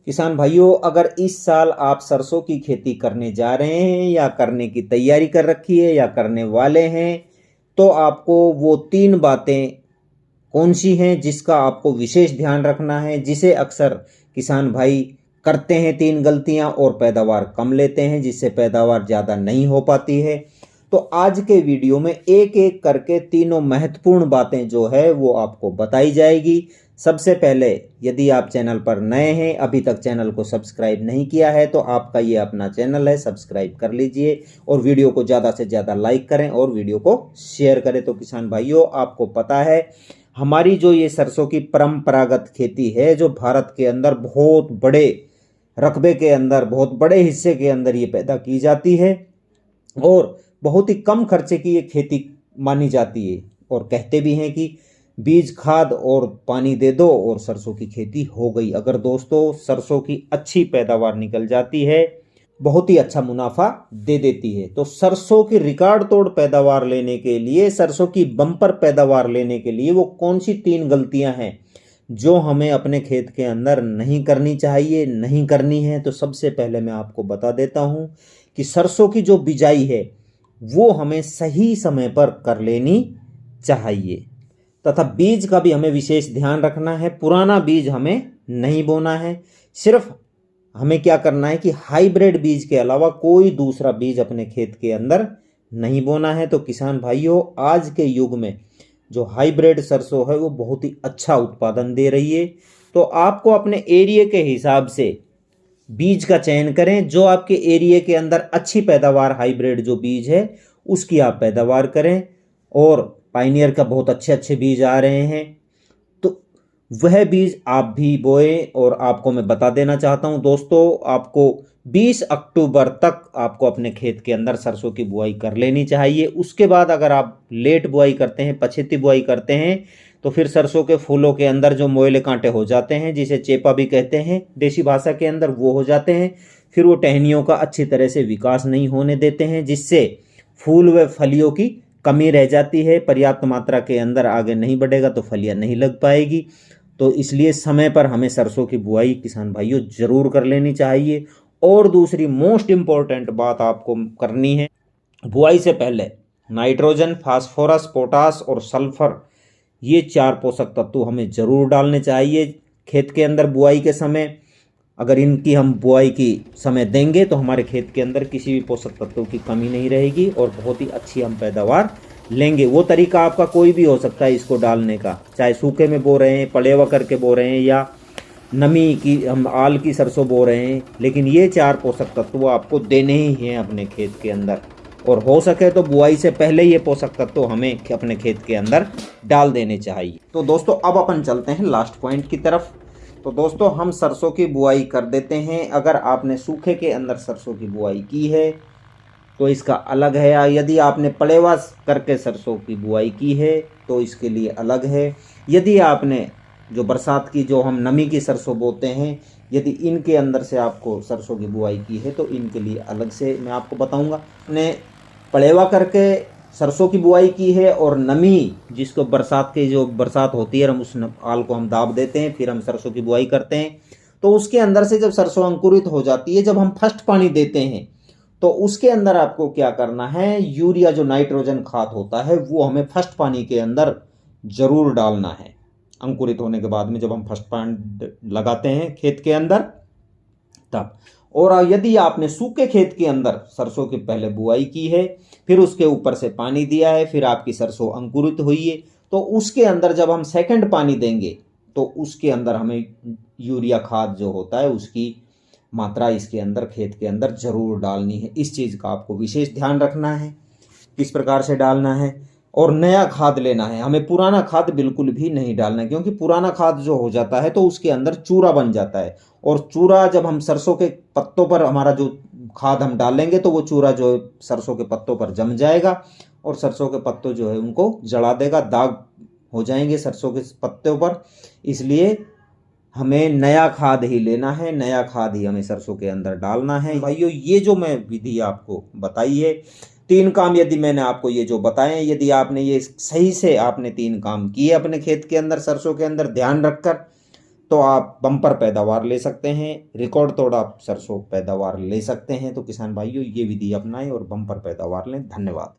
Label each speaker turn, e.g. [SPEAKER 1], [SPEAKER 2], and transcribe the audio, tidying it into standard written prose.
[SPEAKER 1] किसान भाइयों, अगर इस साल आप सरसों की खेती करने जा रहे हैं या करने की तैयारी कर रखी है या करने वाले हैं, तो आपको वो 3 बातें कौन सी हैं जिसका आपको विशेष ध्यान रखना है, जिसे अक्सर किसान भाई करते हैं 3 गलतियां और पैदावार कम लेते हैं, जिससे पैदावार ज़्यादा नहीं हो पाती है। तो आज के वीडियो में एक एक करके तीनों महत्वपूर्ण बातें जो है वो आपको बताई जाएगी। सबसे पहले, यदि आप चैनल पर नए हैं, अभी तक चैनल को सब्सक्राइब नहीं किया है, तो आपका ये अपना चैनल है, सब्सक्राइब कर लीजिए और वीडियो को ज़्यादा से ज़्यादा लाइक करें और वीडियो को शेयर करें। तो किसान भाइयों, आपको पता है हमारी जो ये सरसों की परंपरागत खेती है, जो भारत के अंदर बहुत बड़े रकबे के अंदर, बहुत बड़े हिस्से के अंदर ये पैदा की जाती है और बहुत ही कम खर्चे की ये खेती मानी जाती है। और कहते भी हैं कि बीज, खाद और पानी दे दो और सरसों की खेती हो गई। अगर दोस्तों सरसों की अच्छी पैदावार निकल जाती है, बहुत ही अच्छा मुनाफा दे देती है। तो सरसों की रिकॉर्ड तोड़ पैदावार लेने के लिए, सरसों की बम्पर पैदावार लेने के लिए वो कौन सी 3 गलतियां हैं जो हमें अपने खेत के अंदर नहीं करनी चाहिए, नहीं करनी है। तो सबसे पहले मैं आपको बता देता हूं कि सरसों की जो बिजाई है वो हमें सही समय पर कर लेनी चाहिए, तथा बीज का भी हमें विशेष ध्यान रखना है। पुराना बीज हमें नहीं बोना है। सिर्फ हमें क्या करना है कि हाइब्रिड बीज के अलावा कोई दूसरा बीज अपने खेत के अंदर नहीं बोना है। तो किसान भाइयों, आज के युग में जो हाइब्रिड सरसों है वो बहुत ही अच्छा उत्पादन दे रही है। तो आपको अपने एरिया के हिसाब से बीज का चयन करें, जो आपके एरिया के अंदर अच्छी पैदावार, हाइब्रिड जो बीज है उसकी आप पैदावार करें। और पायनियर का बहुत अच्छे अच्छे बीज आ रहे हैं, तो वह बीज आप भी बोए। और आपको मैं बता देना चाहता हूं दोस्तों, आपको 20 अक्टूबर तक आपको अपने खेत के अंदर सरसों की बुआई कर लेनी चाहिए। उसके बाद अगर आप लेट बुआई करते हैं, पछेती बुआई करते हैं, तो फिर सरसों के फूलों के अंदर जो मोयले कांटे हो जाते हैं, जिसे चेपा भी कहते हैं देसी भाषा के अंदर, वो हो जाते हैं। फिर वो टहनियों का अच्छी तरह से विकास नहीं होने देते हैं, जिससे फूल व फलियों की कमी रह जाती है। पर्याप्त मात्रा के अंदर आगे नहीं बढ़ेगा तो फलियां नहीं लग पाएगी। तो इसलिए समय पर हमें सरसों की बुआई किसान भाइयों जरूर कर लेनी चाहिए। और दूसरी मोस्ट इम्पॉर्टेंट बात आपको करनी है, बुआई से पहले नाइट्रोजन, फास्फोरस, पोटास और सल्फर, ये 4 पोषक तत्व हमें जरूर डालने चाहिए खेत के अंदर बुआई के समय। अगर इनकी हम बुआई की समय देंगे तो हमारे खेत के अंदर किसी भी पोषक तत्वों की कमी नहीं रहेगी और बहुत ही अच्छी हम पैदावार लेंगे। वो तरीका आपका कोई भी हो सकता है इसको डालने का, चाहे सूखे में बो रहे हैं, पलेवा करके बो रहे हैं, या नमी की हम आल की सरसों बो रहे हैं, लेकिन ये 4 पोषक तत्व आपको देने ही हैं अपने खेत के अंदर। और हो सके तो बुआई से पहले ये पोषक तत्व हमें अपने खेत के अंदर डाल देने चाहिए। तो दोस्तों, अब अपन चलते हैं लास्ट पॉइंट की तरफ। तो दोस्तों, हम सरसों की बुआई कर देते हैं। अगर आपने सूखे के अंदर सरसों की बुआई की है तो इसका अलग है। यदि आपने पलेवा करके सरसों की बुआई की है तो इसके लिए अलग है। यदि आपने जो बरसात की, जो हम नमी की सरसों बोते हैं, यदि इनके अंदर से आपको सरसों की बुआई की है तो इनके लिए अलग से मैं आपको बताऊंगा। आपने पलेवा करके सरसों की बुआई की है और नमी, जिसको बरसात की जो बरसात होती है, हम उस आल को हम दाब देते हैं, फिर हम सरसों की बुआई करते हैं। तो उसके अंदर से जब सरसों अंकुरित हो जाती है, जब हम फर्स्ट पानी देते हैं, तो उसके अंदर आपको क्या करना है, यूरिया जो नाइट्रोजन खाद होता है वो हमें फर्स्ट पानी के अंदर जरूर डालना है। अंकुरित होने के बाद में जब हम फर्स्ट पानी लगाते हैं खेत के अंदर तब। और यदि आपने सूखे खेत के अंदर सरसों की पहले बुआई की है, फिर उसके ऊपर से पानी दिया है, फिर आपकी सरसों अंकुरित हुई है, तो उसके अंदर जब हम सेकंड पानी देंगे तो उसके अंदर हमें यूरिया खाद जो होता है उसकी मात्रा इसके अंदर, खेत के अंदर जरूर डालनी है। इस चीज़ का आपको विशेष ध्यान रखना है, किस प्रकार से डालना है। और नया खाद लेना है, हमें पुराना खाद बिल्कुल भी नहीं डालना है, क्योंकि पुराना खाद जो हो जाता है तो उसके अंदर चूरा बन जाता है। और चूरा जब हम सरसों के पत्तों पर, हमारा जो खाद हम डालेंगे, तो वो चूरा जो सरसों के पत्तों पर जम जाएगा और सरसों के पत्तों जो है उनको जला देगा, दाग हो जाएंगे सरसों के पत्तों पर। इसलिए हमें नया खाद ही लेना है, नया खाद ही हमें सरसों के अंदर डालना है। भाइयों, ये जो मैं विधि आपको बताई है, 3 काम यदि मैंने आपको ये जो बताए, यदि आपने ये सही से आपने 3 काम किए अपने खेत के अंदर सरसों के अंदर ध्यान रखकर, तो आप बम्पर पैदावार ले सकते हैं, रिकॉर्ड तोड़ आप सरसों पैदावार ले सकते हैं। तो किसान भाइयों, ये विधि अपनाएं और बम्पर पैदावार लें। धन्यवाद।